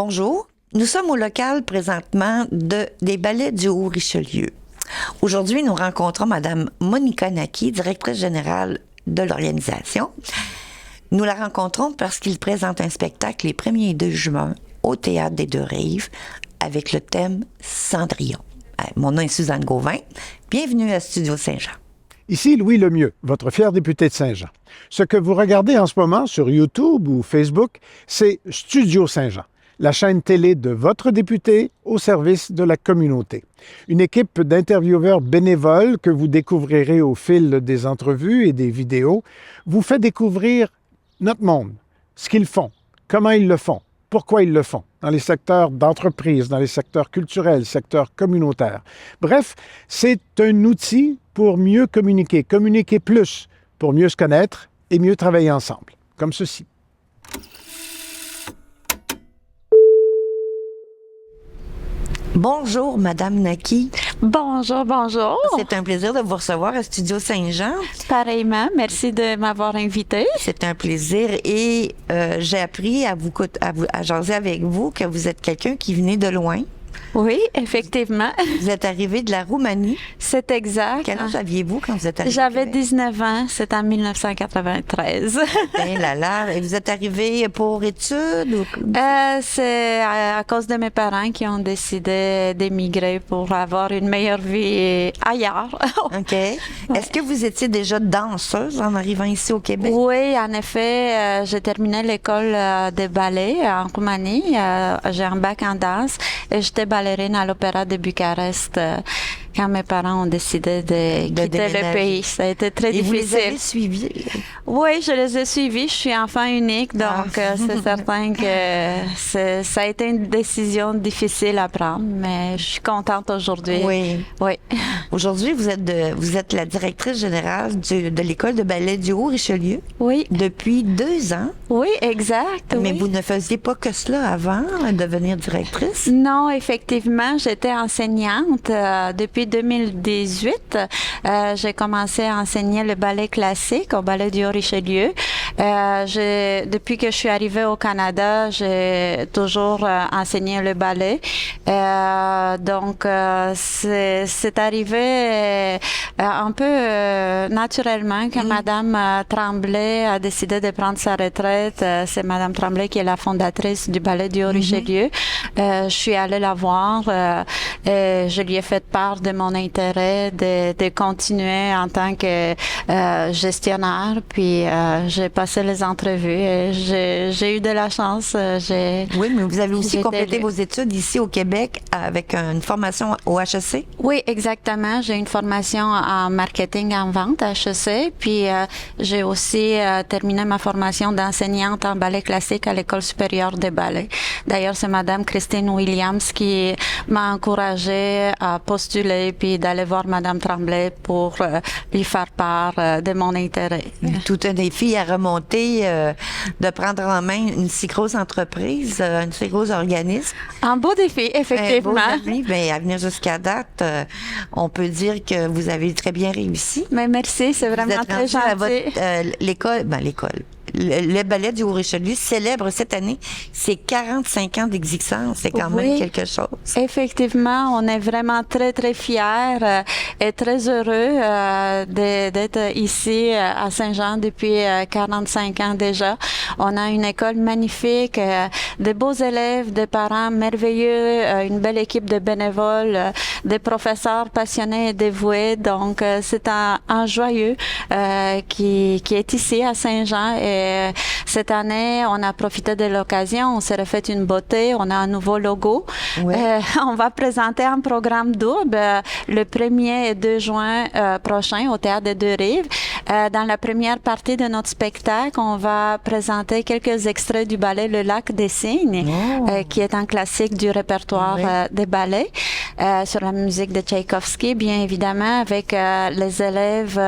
Bonjour, nous sommes au local présentement des Ballets du Haut-Richelieu. Aujourd'hui, nous rencontrons Mme Monica Naki, directrice générale de l'organisation. Nous la rencontrons parce qu'il présente un spectacle les 1er et 2 juin au Théâtre des Deux-Rives avec le thème Cendrillon. Mon nom est Suzanne Gauvin. Bienvenue à Studio Saint-Jean. Ici Louis Lemieux, votre fier député de Saint-Jean. Ce que vous regardez en ce moment sur YouTube ou Facebook, c'est Studio Saint-Jean, la chaîne télé de votre député au service de la communauté. Une équipe d'intervieweurs bénévoles que vous découvrirez au fil des entrevues et des vidéos vous fait découvrir notre monde, ce qu'ils font, comment ils le font, pourquoi ils le font, dans les secteurs d'entreprise, dans les secteurs culturels, secteurs communautaires. Bref, c'est un outil pour mieux communiquer plus, pour mieux se connaître et mieux travailler ensemble, comme ceci. Bonjour, Madame Naki. Bonjour, bonjour. C'est un plaisir de vous recevoir à Studio Saint-Jean. Pareillement, merci de m'avoir invité. C'est un plaisir et j'ai appris à jaser avec vous que vous êtes quelqu'un qui venait de loin. Oui, effectivement. Vous êtes arrivé de la Roumanie. C'est exact. Quel âge aviez-vous quand vous êtes arrivé? J'avais 19 ans, c'était en 1993. Ben là là, et vous êtes arrivé pour études? C'est à cause de mes parents qui ont décidé d'émigrer pour avoir une meilleure vie ailleurs. OK. Est-ce que vous étiez déjà danseuse en arrivant ici au Québec? Oui, en effet, j'ai terminé l'école de ballet en Roumanie. J'ai un bac en danse et j'étais ballerine à l'Opéra de Bucarest quand mes parents ont décidé de quitter le pays. Ça a été très difficile. Et vous les avez suivis? Oui, je les ai suivis. Je suis enfant unique, donc c'est certain que ça a été une décision difficile à prendre, mais je suis contente aujourd'hui. Oui. Oui. Aujourd'hui, vous êtes la directrice générale de l'École de ballet du Haut-Richelieu. Oui. Depuis 2 ans. Oui, exact. Mais oui. Vous ne faisiez pas que cela avant, devenir directrice? Non, effectivement, j'étais enseignante depuis 2018. J'ai commencé à enseigner le ballet classique au ballet du Haut-Richelieu. Depuis que je suis arrivée au Canada, j'ai toujours enseigné le ballet. Donc, c'est arrivé un peu naturellement que Madame Tremblay a décidé de prendre sa retraite. C'est Madame Tremblay qui est la fondatrice du ballet du Haut-Richelieu. Je suis allée la voir et je lui ai fait part de mon intérêt de continuer en tant que gestionnaire. Puis j'ai passé les entrevues et j'ai eu de la chance. Oui, mais vous avez aussi complété vos études ici au Québec avec une formation au HEC? Oui, exactement. J'ai une formation en marketing en vente à HEC. Puis j'ai aussi terminé ma formation d'enseignante en ballet classique à l'École supérieure de ballet. D'ailleurs, c'est Madame Christine Williams qui m'a encouragée à postuler puis d'aller voir Madame Tremblay pour lui faire part de mon intérêt. Tout un défi à remonter, de prendre en main une si grosse entreprise, un si gros organisme. Un beau défi, effectivement. Un beau défi, mais à venir jusqu'à date, on peut dire que vous avez très bien réussi. Mais merci, c'est vraiment très gentil. À votre, l'école. Le ballet du Haut-Richelieu célèbre cette année ses 45 ans d'existence. C'est quand même quelque chose. Effectivement, on est vraiment très, très fiers et très heureux d'être ici à Saint-Jean depuis 45 ans déjà. On a une école magnifique, de beaux élèves, des parents merveilleux, une belle équipe de bénévoles, des professeurs passionnés et dévoués. Donc, c'est un joyeux qui est ici à Saint-Jean. Et cette année, on a profité de l'occasion, on s'est refait une beauté, on a un nouveau logo. Oui. On va présenter un programme double le 1er et 2 juin prochain au Théâtre des Deux-Rives. Dans la première partie de notre spectacle, on va présenter quelques extraits du ballet Le Lac des Cygnes, qui est un classique du répertoire des ballets, sur la musique de Tchaïkovski, bien évidemment, avec les élèves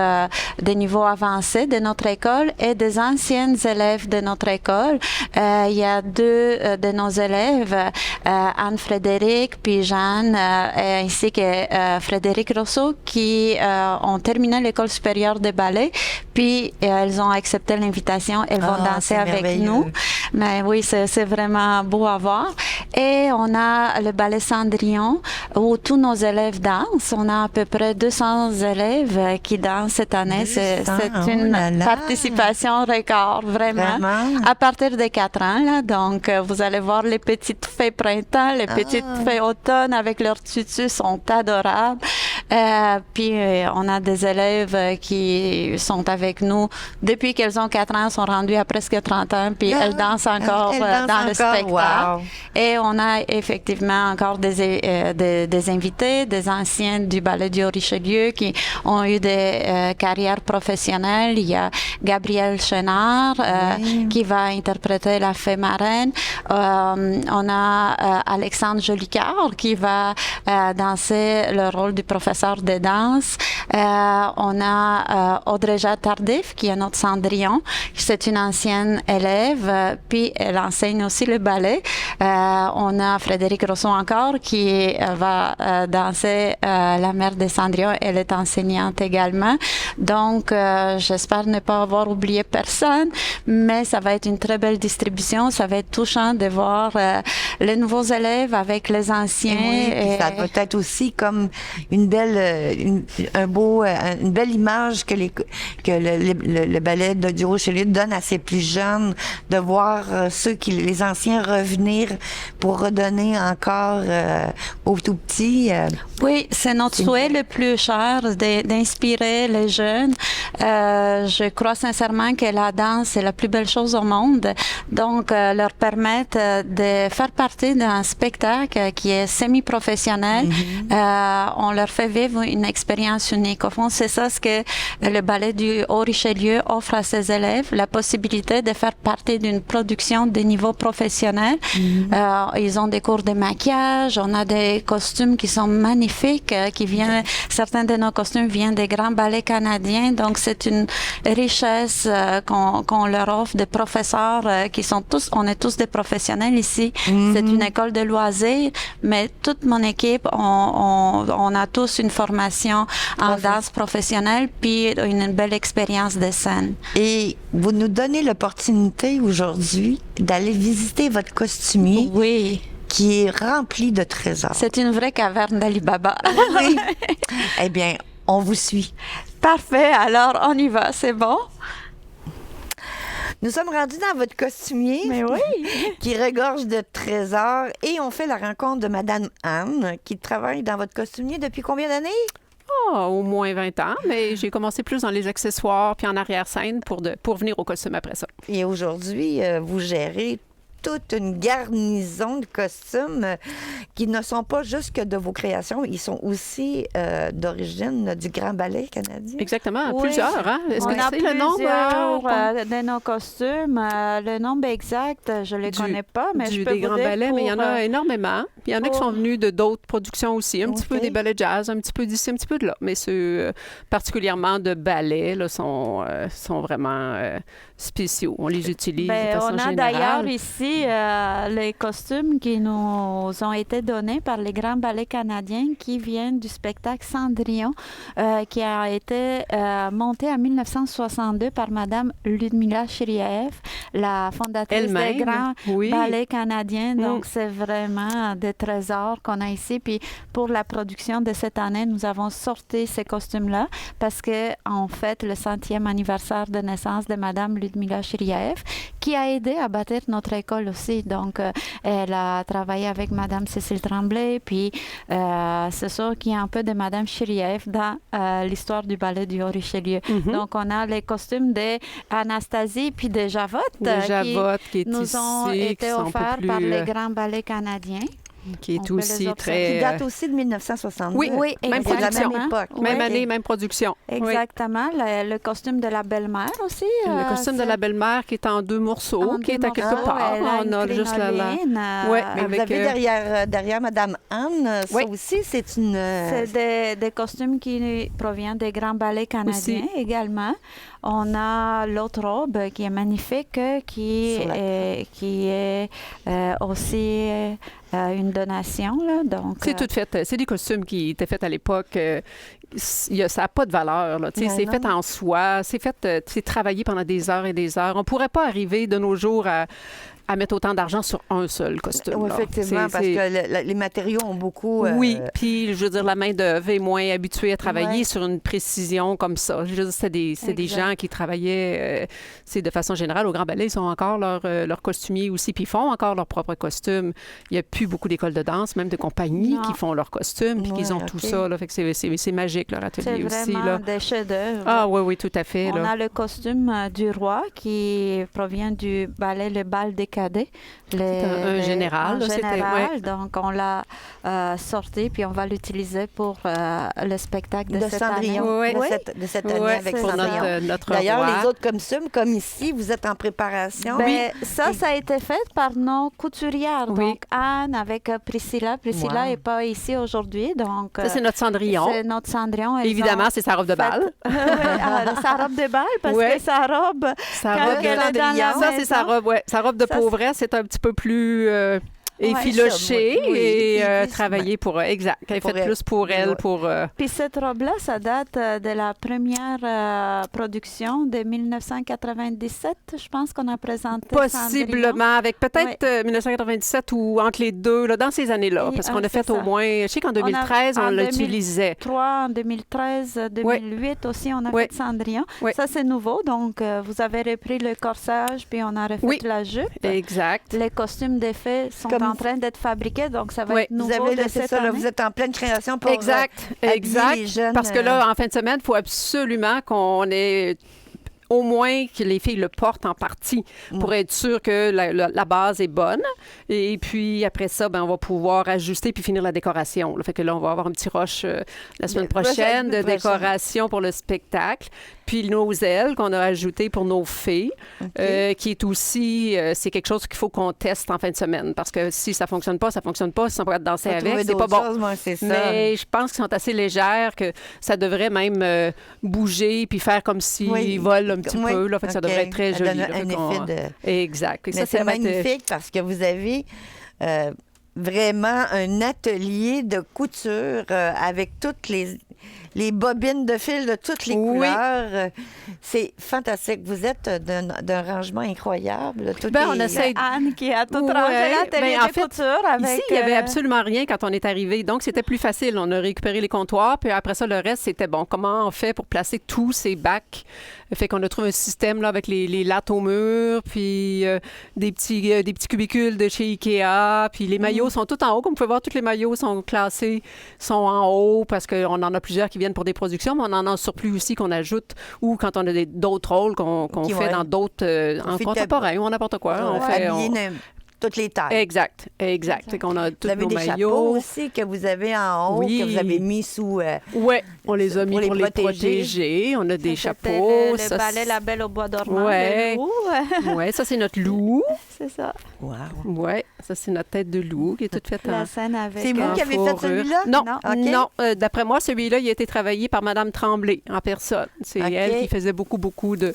des niveaux avancés de notre école et des anciennes élèves de notre école. Il y a 2 de nos élèves, Anne-Frédéric puis Jeanne, ainsi que Frédéric Rousseau, qui ont terminé l'école supérieure de ballet. Puis elles ont accepté l'invitation. Elles vont danser avec nous. Mais oui, c'est vraiment beau à voir. Et on a le ballet Cendrillon où tous nos élèves dansent. On a à peu près 200 élèves qui dansent cette année. C'est une participation record, vraiment. À partir de 4 ans, là. Donc, vous allez voir les petites fées printemps, les petites fées automne avec leurs tutus sont adorables. Puis, on a des élèves qui sont avec nous depuis qu'elles ont 4 ans, sont rendues à presque 30 ans, puis elles dansent encore dans le spectacle. Wow. Et on a effectivement encore des invités, des anciens du ballet du Haut-Richelieu qui ont eu des carrières professionnelles. Il y a Gabrielle Chenard qui va interpréter la fée marraine. On a Alexandre Jolicoeur qui va danser le rôle du professeur de danse. On a Audrey-Jade Tardif qui est notre Cendrillon. C'est une ancienne élève, puis elle enseigne aussi le ballet. On a Frédéric Rosson encore qui va danser la mère de Cendrillon. Elle est enseignante également. Donc, j'espère ne pas avoir oublié personne, mais ça va être une très belle distribution. Ça va être touchant de voir les nouveaux élèves avec les anciens. Oui, ça peut être aussi comme une belle, une belle image que le ballet de du Haut-Richelieu donne à ses plus jeunes, de voir les anciens revenir pour redonner encore aux tout petits. Oui, c'est notre souhait le plus cher d'inspirer les jeunes. Je crois sincèrement que la danse est la plus belle chose au monde. Donc, leur permettre de faire partie d'un spectacle qui est semi-professionnel. On leur fait vivre une expérience unique. Au fond, c'est ça ce que le ballet du Haut-Richelieu offre à ses élèves, la possibilité de faire partie d'une production de niveau professionnel. Ils ont des cours de maquillage, on a des costumes qui sont magnifiques, certains de nos costumes viennent des grands ballets canadiens, donc c'est une richesse qu'on leur offre, des professeurs qui sont on est tous des professionnels ici. C'est une école de loisirs, mais toute mon équipe, on a tous une formation en danse professionnelle, puis une belle expérience de scène. Et vous nous donnez l'opportunité aujourd'hui d'aller visiter votre costumier. Oui. Qui est rempli de trésors. C'est une vraie caverne d'Ali Baba. Oui. Eh bien, on vous suit. Parfait. Alors, on y va. C'est bon? Nous sommes rendus dans votre costumier. Mais oui. Qui regorge de trésors. Et on fait la rencontre de Madame Anne, qui travaille dans votre costumier depuis combien d'années? Au moins 20 ans, mais j'ai commencé plus dans les accessoires puis en arrière-scène pour venir au costume après ça. Et aujourd'hui, vous gérez toute une garnison de costumes qui ne sont pas juste que de vos créations, ils sont aussi d'origine du Grand Ballet canadien. Exactement, oui. Plusieurs. Hein? Est-ce que c'est le nombre de nos costumes? Le nombre exact, je ne les connais pas, mais je peux des grands ballets, mais il y en a énormément. Il y en a qui sont venus de d'autres productions aussi, un petit peu des ballets jazz, un petit peu d'ici, un petit peu de là. Mais ceux particulièrement de ballets là, sont vraiment spéciaux. On les utilise de façon générale. On a d'ailleurs ici les costumes qui nous ont été donnés par les grands ballets canadiens qui viennent du spectacle Cendrillon qui a été monté en 1962 par Madame Ludmila Chiriev, la fondatrice des grands ballets canadiens. Donc, c'est vraiment des trésors qu'on a ici. Puis, pour la production de cette année, nous avons sorti ces costumes-là parce qu'on fête le 100e anniversaire de naissance de Madame Ludmila Chiriev qui a aidé à bâtir notre école aussi. Donc, elle a travaillé avec Madame Cécile Tremblay, puis c'est sûr qu'il y a un peu de Madame Chiriev dans l'histoire du ballet du Haut-Richelieu. Donc, on a les costumes d'Anastasie puis de Javotte qui nous ont été offerts par les grands ballets canadiens. Qui est aussi très... Qui date aussi de 1962. Oui, même production. La même époque. Même année, même production. Exactement. Le costume de la belle-mère aussi. Le costume de la belle-mère qui est en 2 morceaux, qui est à quelque part. On a juste mais vous avez derrière Madame Anne, ça aussi, c'est une... C'est des costumes qui proviennent des grands ballets canadiens également. On a l'autre robe qui est magnifique, qui est aussi une donation. Là, donc, c'est tout fait. C'est des costumes qui étaient faits à l'époque. Ça n'a pas de valeur. Là, c'est fait en soie. C'est travaillé pendant des heures et des heures. On ne pourrait pas arriver de nos jours à à mettre autant d'argent sur un seul costume. Oui, là. effectivement, parce que les matériaux ont beaucoup... Oui, puis je veux dire, la main-d'œuvre est moins habituée à travailler Ouais. sur une précision comme ça. Je veux dire, c'est des gens qui travaillaient, de façon générale, au Grand Ballet, ils ont encore leur costumier aussi, puis ils font encore leur propre costume. Il n'y a plus beaucoup d'écoles de danse, même de compagnies Non. qui font leurs costumes, puis qu'ils ont Ouais, tout OK. ça. Là, fait que c'est magique, leur C'est atelier aussi. vraiment Là. des chefs-d'œuvre. Ah oui, tout à fait. On Là. a le costume du roi qui provient du ballet Le Bal des Cadets. un général, Un là, c'était- général. Donc, on l'a sorti, puis on va l'utiliser pour le spectacle de, de cette année. Cendrillon, Ouais. de cette année Ouais, avec c'est pour ça. Cendrillon. notre D'ailleurs, roi. les autres costumes, comme ici, vous êtes en préparation. Ben, ça a été fait par nos couturières. Oui. Donc, Anne avec Priscilla. Priscilla Wow. n'est pas ici aujourd'hui. Donc, Ça, c'est notre Cendrillon. c'est notre Cendrillon. Elles Évidemment, ont c'est sa robe de fait- bal. sa robe de bal, parce Ouais. que sa robe, Sa quand robe elle est dans la Ça, c'est sa maison, robe, ouais. Sa robe de Ça, pauvresse, c'est un petit peu plus Ouais, effiloché ça, oui. et Puis plus- travaillé pour... exact. Elle est Pour faite elle. plus pour elle, Ouais. pour... Puis cette robe-là, ça date de la première production de 1997, je pense qu'on a présenté Cendrillon. Possiblement, avec peut-être 1997 ou entre les deux, là, dans ces années-là. Et, Parce qu'on a c'est fait au ça. moins... Je sais qu'en 2013, on en l'utilisait. 2003, en 2013, 2008 aussi, on a Ouais. fait Cendrillon. Ouais. Ça, c'est nouveau. Donc, vous avez repris le corsage, puis on a refait Oui. la jupe. Exact. Les costumes d'effet sont Comme- en train d'être fabriqués, donc ça va Oui. être nouveau Vous avez, de c'est cette ça, là, année. vous êtes en pleine création pour Exact, habiller exact. les jeunes. Parce que là, en fin de semaine, il faut absolument qu'on ait au moins que les filles le portent en partie pour être sûr que la base est bonne. Et puis, après ça, ben, on va pouvoir ajuster puis finir la décoration. Là. Fait que là, on va avoir un petit rush la semaine prochaine de décoration pour le spectacle. Puis nos ailes qu'on a ajoutées pour nos filles, qui est aussi, c'est quelque chose qu'il faut qu'on teste en fin de semaine. Parce que si ça fonctionne pas, ça fonctionne pas. Si on peut danser Faut avec, trouver c'est pas d'autres bon. choses, moi, c'est ça. Mais je pense qu'ils sont assez légères, que ça devrait même bouger puis faire comme s'ils Oui. volent un petit Oui. peu. Là, fait que ça OK. devrait être très Ça joli. donne là. un Fait qu'on- effet de... Exact. Et Mais ça c'est va être, magnifique parce que vous avez vraiment un atelier de couture avec toutes les bobines de fil de toutes les Oui. couleurs. C'est fantastique. Vous êtes d'un rangement incroyable. Tout Ben, on est- essaie- Anne qui a tout Ouais, rangé l'atelier ben, en de fait, couture avec... Ici, il n'y avait absolument rien quand on est arrivé. Donc, c'était plus facile. On a récupéré les comptoirs, puis après ça, le reste, c'était bon. Comment on fait pour placer tous ces bacs? Fait qu'on a trouvé un système là, avec les lattes au mur, puis des petits cubicules de chez Ikea, puis les maillots sont tout en haut. Comme vous pouvez voir, tous les maillots sont classés, sont en haut, parce qu'on en a plusieurs qui viennent pour des productions, mais on en a un surplus aussi qu'on ajoute, ou quand on a d'autres rôles qu'on Qui fait vont dans d'autres, en fait contemporain ou en n'importe quoi. On fait, habiller toutes les tailles. Exact. Fait qu'on a Vous tous avez nos des chapeaux maillots. aussi que vous avez en haut, Oui. que vous avez mis sous... Oui, on les a mis Pour les pour les protéger. protéger. On a des C'était chapeaux. Le ballet La Belle au bois dormant. Ouais. de loup. Oui, ça, c'est notre loup. C'est ça. Wow. Oui, ça, c'est notre tête de loup qui est toute faite en... La scène avec... C'est vous en qui avez fait fourrure. celui-là? Non, OK. non. D'après moi, celui-là, il a été travaillé par Mme Tremblay en personne. C'est OK. elle qui faisait beaucoup de...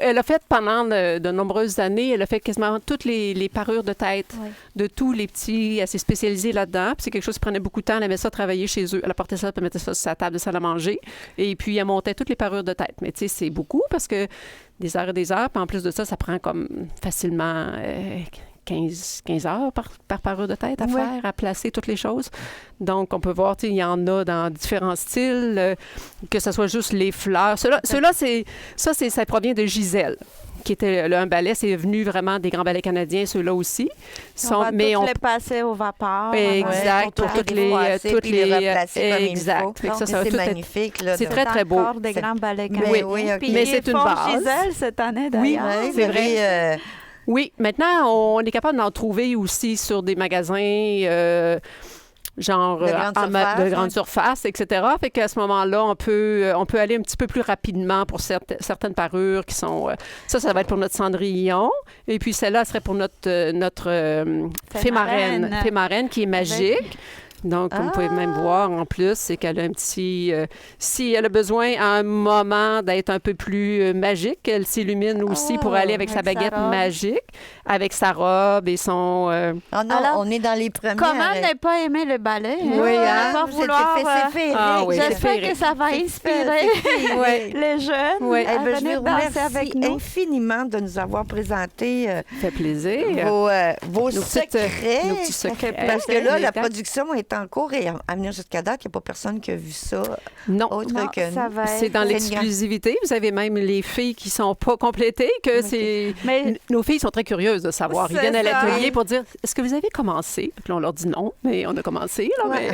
Elle a fait pendant de nombreuses années, elle a fait quasiment toutes les parures de tête Oui. de tous les petits. Elle s'est spécialisée là-dedans. Puis c'est quelque chose qui prenait beaucoup de temps. Elle aimait ça travailler chez eux. Elle apportait ça, elle mettait ça sur sa table de salle à manger. Et puis, elle montait toutes les parures de tête. Mais tu sais, c'est beaucoup parce que des heures et des heures. Puis en plus de ça, ça prend comme facilement 15 heures par parure de tête à Ouais. faire, à placer toutes les choses. Donc, on peut voir, tu sais, il y en a dans différents styles, que ce soit juste les fleurs. Ça provient de Gisèle, qui était un ballet. C'est venu vraiment des grands ballets canadiens, ceux-là aussi. On va toutes les passer au vapeur. Exact, pour toutes les... toutes les replacer comme exact. il faut. Fait que ça Mais va c'est tout être- magnifique. Là, c'est de- très, très beau. Encore des grands ballets Mais canadiens. oui, OK. Puis Mais ils c'est une font base. Gisèle cette année, Oui, d'ailleurs. Ouais, c'est vous vrai. avez, Oui, maintenant, on est capable d'en trouver aussi sur des magasins... genre De grande surface, de grande surface, etc. Fait qu'à ce moment-là, on peut aller un petit peu plus rapidement pour certaines parures qui sont... ça va être pour notre Cendrillon. Et puis celle-là serait pour notre fée marraine. Fée marraine qui est magique. Donc, comme vous pouvez même voir, en plus, c'est qu'elle a un petit... si elle a besoin à un moment d'être un peu plus magique, elle s'illumine aussi pour aller avec sa baguette magique, avec sa robe et son... Ah non, Alors, on est dans les premières. Comment ne pas aimer le ballet? Oui, hein? Pas Vous vouloir, c'est féerique. Ah oui, j'espère que ça va inspirer Oui. les jeunes Oui. à Eh ben, je venir vous danser remercie avec nous. infiniment de nous avoir présenté Ça fait plaisir. vos Nos petites- secrets. nos petits secrets. Parce que là, la Exact. production est en cours et à venir jusqu'à date, il n'y a pas personne qui a vu ça Non. autre Non, que ça nous. va C'est être- dans C'est une l'exclusivité. Vous avez même les filles qui sont pas complétées, que c'est... Mais Nos filles sont très curieuses de savoir. Ils C'est viennent à ça. l'atelier pour dire, est-ce que vous avez commencé? Puis là, on leur dit non, mais on a commencé. Là, mais...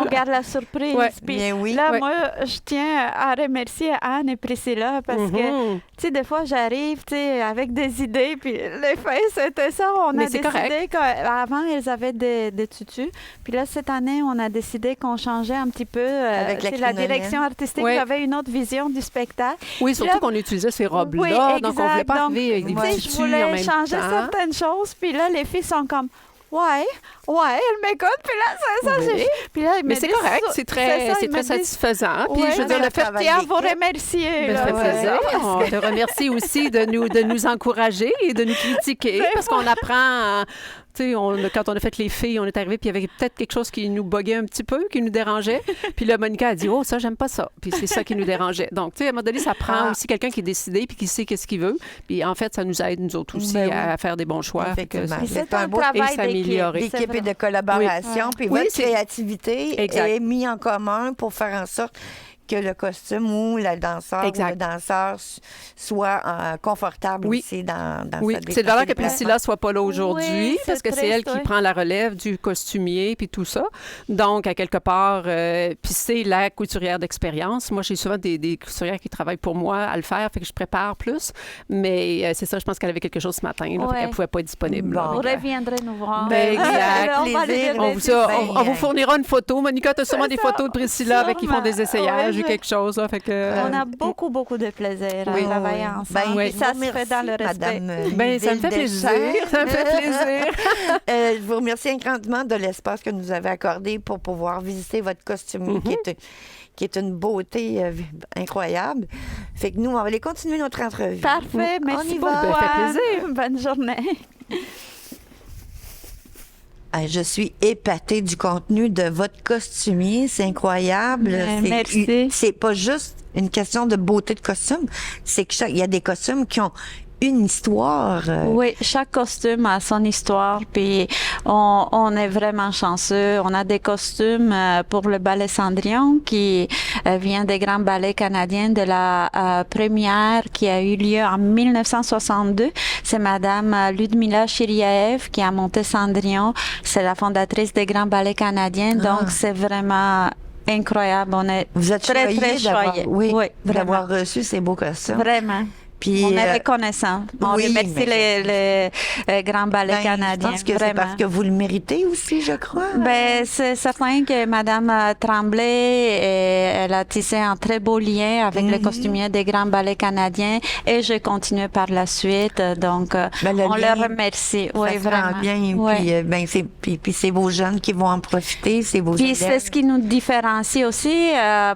on garde la surprise. Ouais. Puis Bien oui. là, Ouais. moi, je tiens à remercier Anne et Priscilla parce que, Mhm. tu sais, des fois, j'arrive, tu sais, avec des idées, puis les faits, c'était ça. On Mais a c'est décidé correct. qu'avant, elles avaient des tutus. Puis là, cette année, on a décidé qu'on changeait un petit peu. Avec la Tu sais, la crinolène. direction artistique Ouais. avait une autre vision du spectacle. Oui, surtout Là- qu'on utilisait ces robes-là, Oui, donc on ne voulait pas exact. arriver avec des Donc, Tu sais, petits je tutus en voulais même changer temps. certaines choses, puis là, les filles sont comme... Ouais, elles m'écoutent, puis là, ça, Oui. puis là, ils Mais me c'est disent correct, ça, c'est très ils me disent- satisfaisant. Puis Ouais, je veux dire, mais le fait travail je tiens à vous d'équipe. remercier. Ben, ça là, fait plaisir. On te remercie aussi de nous encourager et de nous critiquer parce qu'on apprend. Tu sais, quand on a fait les filles, on est arrivé puis il y avait peut-être quelque chose qui nous buguait un petit peu, qui nous dérangeait. Puis là, Monica a dit, oh, ça, j'aime pas ça. Puis c'est ça qui nous dérangeait. Donc, tu sais, à un moment donné, ça prend aussi quelqu'un qui est décidé puis qui sait qu'est-ce qu'il veut. Puis en fait, ça nous aide, nous autres aussi, Ben oui. à faire des bons choix. Fait que Effectivement. Puis C'est c'est un un beau- travail et s'améliorer. d'équipe. D'équipe c'est et de vrai. collaboration. Puis Oui, votre c'est- créativité Exact. est mise en commun pour faire en sorte que le costume ou la danseur ou Exact. le danseur soit confortable Oui. aussi dans Oui, sa c'est de valeur que déplacement. Priscilla soit pas là aujourd'hui Oui, parce c'est que c'est elle triste, qui oui. prend la relève du costumier puis tout ça. Donc, à quelque part, puis c'est la couturière d'expérience. Moi, j'ai souvent des couturières qui travaillent pour moi à le faire, fait que je prépare plus. Mais c'est ça, je pense qu'elle avait quelque chose ce matin, là, fait Ouais. qu'elle pouvait pas être disponible. là. Bon. Vous reviendrez nous voir. Ben, exact. On va Plaisir. les On remercier. on vous fournira une photo. Monica, tu as sûrement C'est des ça. photos de Priscilla avec qui font des Sûrement. essayages Ouais, ou quelque chose. Là, fait que, On a beaucoup de plaisir à Oui. travailler Oui. ensemble. Ben, Puis ça je se vous fait dans le remercie, respect. Madame ben, ça me fait Liville plaisir. Deschamps. Ça me fait plaisir. Je vous remercie grandement de l'espace que nous avez accordé pour pouvoir visiter votre costume qui est une beauté incroyable. Fait que nous, on va aller continuer notre entrevue. Parfait, merci y beaucoup. va. Ben, ça fait Anne. Bonne journée. Je suis épatée du contenu de votre costumier. C'est incroyable. Merci. C'est pas juste une question de beauté de costume. C'est que il y a des costumes qui ont une histoire. Oui, chaque costume a son histoire, puis on est vraiment chanceux. On a des costumes pour le ballet Cendrillon qui vient des grands ballets canadiens de la première qui a eu lieu en 1962. C'est Madame Ludmila Chiriaev qui a monté Cendrillon. C'est la fondatrice des grands ballets canadiens, donc c'est vraiment incroyable. On est Vous êtes très, très choyés. oui, Oui, d'avoir vraiment. reçu ces beaux costumes. Vraiment. Puis, On est reconnaissant. On oui, remercie mais les grands ballets ben, canadiens. je pense que c'est vraiment. parce que vous le méritez aussi, je crois. Ben, c'est certain que Madame Tremblay, elle a tissé un très beau lien avec les costumiers des grands ballets canadiens et j'ai continué par la suite. Donc, Ben, le on lien, les remercie. Ça Oui, se vraiment. rend bien. Ouais. Puis, puis c'est vos jeunes qui vont en profiter, c'est vos Puis c'est élèves. ce qui nous différencie aussi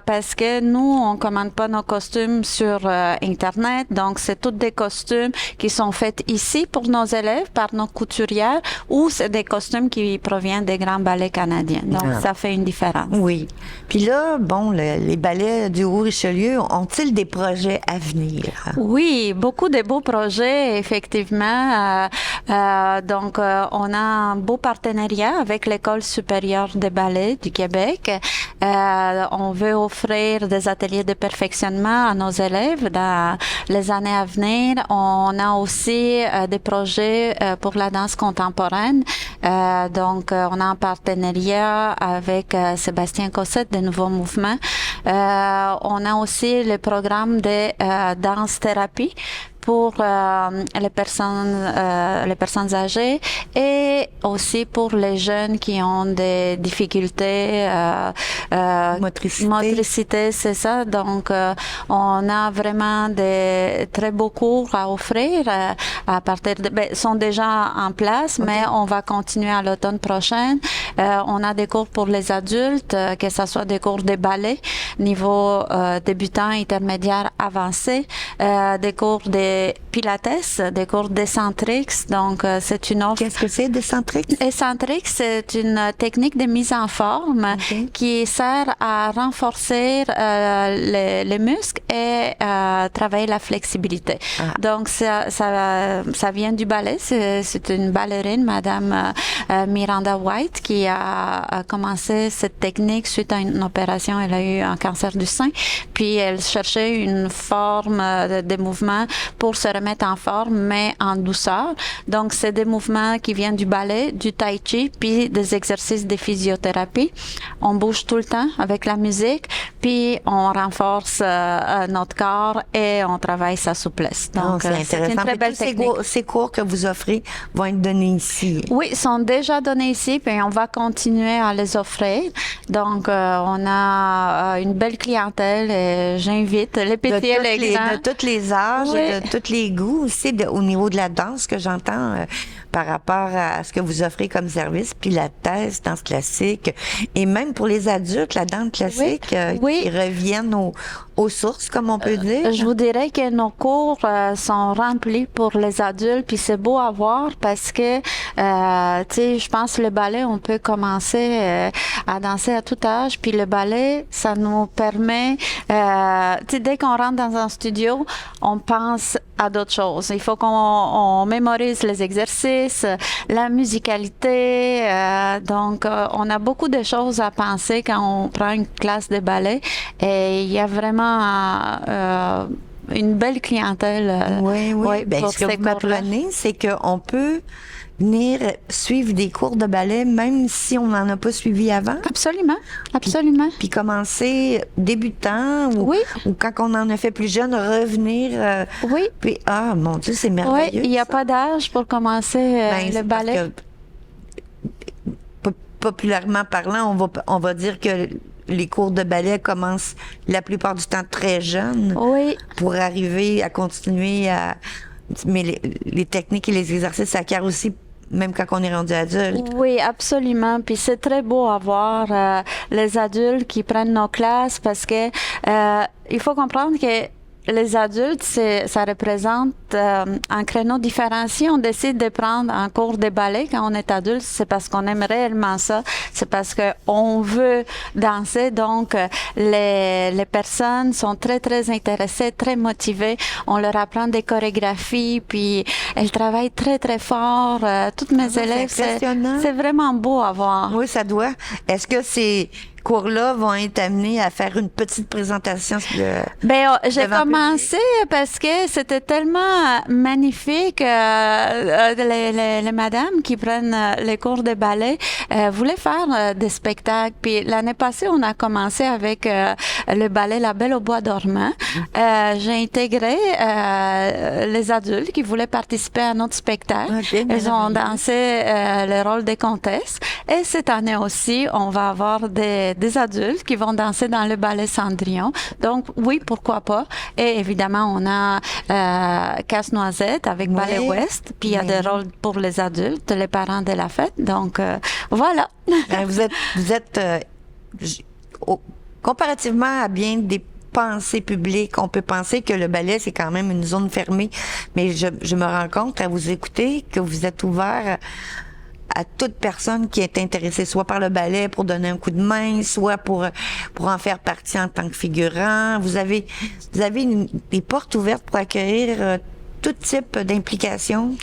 parce que nous, on commande pas nos costumes sur Internet. Donc, c'est tous des costumes qui sont faits ici pour nos élèves par nos couturières ou c'est des costumes qui proviennent des grands ballets canadiens. Donc, ça fait une différence. Oui. Puis là, bon, les ballets du Haut-Richelieu ont-ils des projets à venir? Oui, beaucoup de beaux projets, effectivement. Donc, on a un beau partenariat avec l'École supérieure de ballet du Québec. On veut offrir des ateliers de perfectionnement à nos élèves dans les années à venir. On a aussi des projets pour la danse contemporaine. Donc, on a un partenariat avec Sébastien Cossette de Nouveaux Mouvements. On a aussi le programme de danse-thérapie pour les personnes âgées et aussi pour les jeunes qui ont des difficultés motricité, c'est ça. Donc, on a vraiment des très beaux cours à offrir à partir de, sont déjà en place, mais on va continuer à l'automne prochain. On a des cours pour les adultes, que ce soit des cours de ballet, niveau débutant, intermédiaire, avancé, des cours de pilates, des cours d'Eccentrix. Donc, c'est une offre. Qu'est-ce que c'est, Eccentrix? Eccentrix, c'est une technique de mise en forme qui sert à renforcer les muscles et travailler la flexibilité. Donc, ça vient du ballet. C'est une ballerine, Madame Miranda White, qui a commencé cette technique suite à une opération. Elle a eu un cancer du sein. Puis, elle cherchait une forme de mouvement pour se remettre en forme, mais en douceur. Donc, c'est des mouvements qui viennent du ballet, du tai chi, puis des exercices de physiothérapie. On bouge tout le temps avec la musique, puis on renforce notre corps et on travaille sa souplesse. Donc, c'est intéressant. C'est une très belle technique. Ces cours que vous offrez vont être donnés ici. Oui, sont déjà donnés ici, puis on va continuer à les offrir. Donc, on a une belle clientèle et j'invite les petits et les grands. De tous les âges, Oui. de tous les goûts aussi, au niveau de la danse que j'entends par rapport à ce que vous offrez comme service, puis la thèse, danse classique, et même pour les adultes, la danse classique Oui. qui reviennent aux sources, comme on peut dire. Je vous dirais que nos cours sont remplis pour les adultes, puis c'est beau à voir parce que, tu sais, je pense que le ballet, on peut commencer à danser à tout âge, puis le ballet, ça nous permet, tu sais, dès qu'on rentre dans un studio, on pense à d'autres choses. Il faut qu'on mémorise les exercices, la musicalité, donc on a beaucoup de choses à penser quand on prend une classe de ballet et il y a vraiment une belle clientèle. Oui. Ben, pour ce que ces vous cours-là. m'apprenez, c'est qu'on peut venir suivre des cours de ballet, même si on n'en a pas suivi avant. Absolument, absolument. Puis commencer débutant ou quand on en a fait plus jeune, revenir. Oui. Puis, mon Dieu, c'est Oui, merveilleux. il n'y a ça. pas d'âge pour commencer Ben, le c'est parce ballet. que, populairement parlant, on va dire que les cours de ballet commencent la plupart du temps très jeunes Oui, pour arriver à continuer à... Mais les techniques et les exercices s'acquièrent aussi même quand on est rendu adulte. oui, absolument. Puis c'est très beau à voir les adultes qui prennent nos classes parce que il faut comprendre que les adultes, ça représente un créneau différent. Si on décide de prendre un cours de ballet quand on est adulte, c'est parce qu'on aime réellement ça. C'est parce qu'on veut danser. Donc, les personnes sont très, très intéressées, très motivées. On leur apprend des chorégraphies, puis elles travaillent très, très fort. Toutes mes élèves, impressionnant. c'est vraiment beau à voir. Oui, ça doit. Est-ce que ces cours-là vont être amenés à faire une petite présentation J'ai devant commencé parce que c'était tellement magnifique. Les madames qui prennent les cours de ballet voulaient faire des spectacles. Puis l'année passée, on a commencé avec le ballet La Belle au bois dormant. J'ai intégré les adultes qui voulaient participer à notre spectacle. Okay, Ils ont dansé le rôle des comtesses. Et cette année aussi, on va avoir des adultes qui vont danser dans le ballet Cendrillon. Donc, oui, pourquoi pas. Et évidemment, on a Casse-Noisette avec Ballet Ouest. Puis, il y a des rôles pour les adultes, les parents de la fête. Donc, voilà. Ben, vous êtes comparativement à bien des pensées publiques, on peut penser que le ballet, c'est quand même une zone fermée. Mais je me rends compte, à vous écouter, que vous êtes ouvert à toute personne qui est intéressée, soit par le ballet pour donner un coup de main, soit pour en faire partie en tant que figurant. Vous avez des portes ouvertes pour accueillir tout type d'implication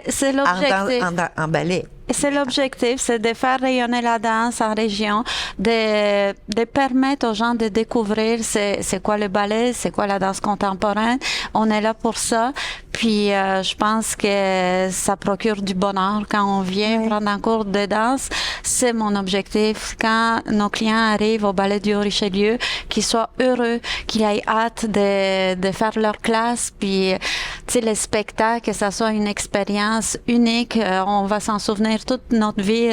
C'est l'objectif. en ballet. C'est l'objectif, c'est de faire rayonner la danse en région, de permettre aux gens de découvrir c'est quoi le ballet, c'est quoi la danse contemporaine. On est là pour ça. Puis je pense que ça procure du bonheur quand on vient prendre un cours de danse. C'est mon objectif. Quand nos clients arrivent au Ballet du Haut-Richelieu, qu'ils soient heureux, qu'ils aient hâte de faire leur classe. Puis, tu sais, les spectacles, que ça soit une expérience unique. On va s'en souvenir toute notre vie.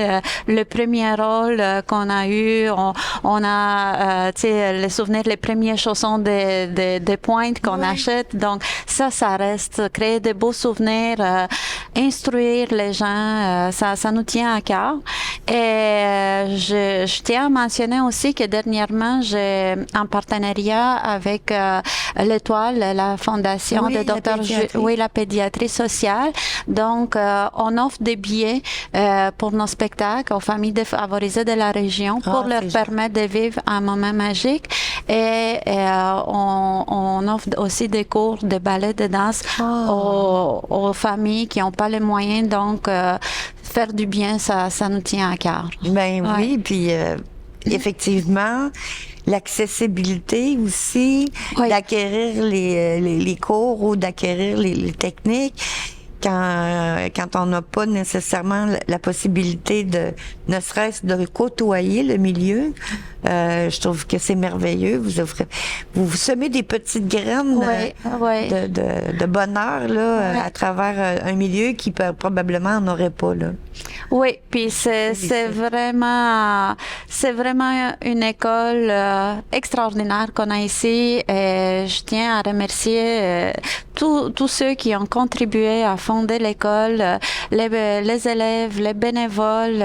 Le premier rôle qu'on a eu, on a, tu sais, les souvenirs, les premiers chaussons de pointe qu'on achète. Donc, ça reste. Créer de beaux souvenirs, instruire les gens, ça nous tient à cœur. Et je tiens à mentionner aussi que dernièrement, j'ai un partenariat avec l'Étoile, la fondation Oui, de la Dr. pédiatrie. La pédiatrie sociale. Donc, on offre des billets pour nos spectacles aux familles défavorisées de la région pour leur c'est permettre de vivre un moment magique. Et on offre aussi des cours de ballet, de danse aux familles qui n'ont pas les moyens. Donc, faire du bien, ça nous tient à cœur. Ben Ouais. oui, puis effectivement, l'accessibilité aussi, Oui. d'acquérir les cours ou d'acquérir les techniques. Quand on n'a pas nécessairement la possibilité de, ne serait-ce de côtoyer le milieu, je trouve que c'est merveilleux. Vous semez des petites graines de bonheur là, à travers un milieu qui probablement n'aurait pas là. Oui, puis c'est vraiment une école extraordinaire qu'on a ici. Et je tiens à remercier tous ceux qui ont contribué à fonder l'école, les élèves, les bénévoles.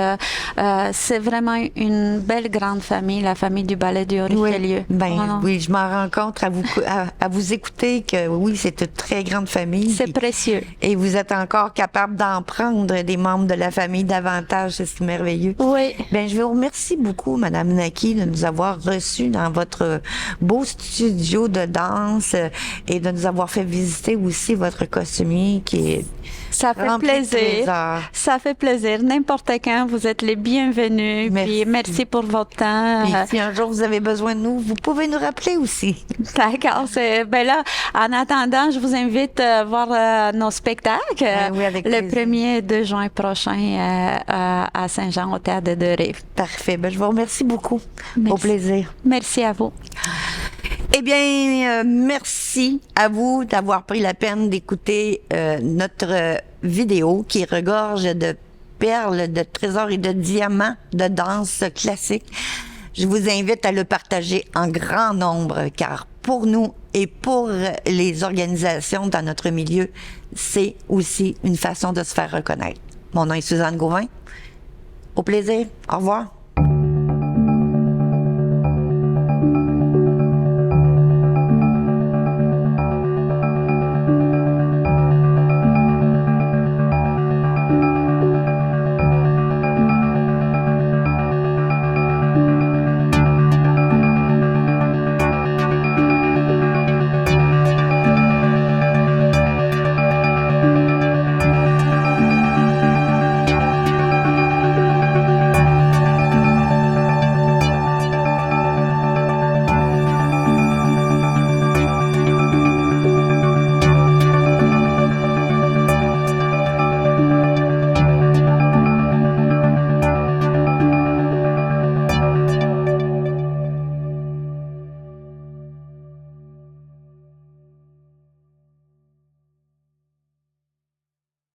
C'est vraiment une belle grande famille, la famille du ballet du Haut-Richelieu. Oui, je m'en rends compte à vous écouter que oui, c'est une très grande famille. C'est précieux. Et vous êtes encore capable d'en prendre des membres de la famille davantage, c'est merveilleux. Oui. Ben, je vous remercie beaucoup, Madame Naki, de nous avoir reçus dans votre beau studio de danse et de nous avoir fait visiter aussi votre costumier qui est Ça fait rempli de plaisir. trésors. Ça fait plaisir. N'importe quand, vous êtes les bienvenus. Merci. Puis merci pour votre temps. Puis si un jour vous avez besoin de nous, vous pouvez nous rappeler aussi. D'accord. Ben là, en attendant, je vous invite à voir nos spectacles Oui, avec le plaisir. 1er et 2 juin prochain à Saint-Jean, au Théâtre de Deux-Rives. Parfait. Ben, je vous remercie beaucoup. Merci. Au plaisir. Merci à vous. Eh bien, merci à vous d'avoir pris la peine d'écouter notre vidéo qui regorge de perles, de trésors et de diamants de danse classique. Je vous invite à le partager en grand nombre car pour nous et pour les organisations dans notre milieu, c'est aussi une façon de se faire reconnaître. Mon nom est Suzanne Gauvin. Au plaisir. Au revoir.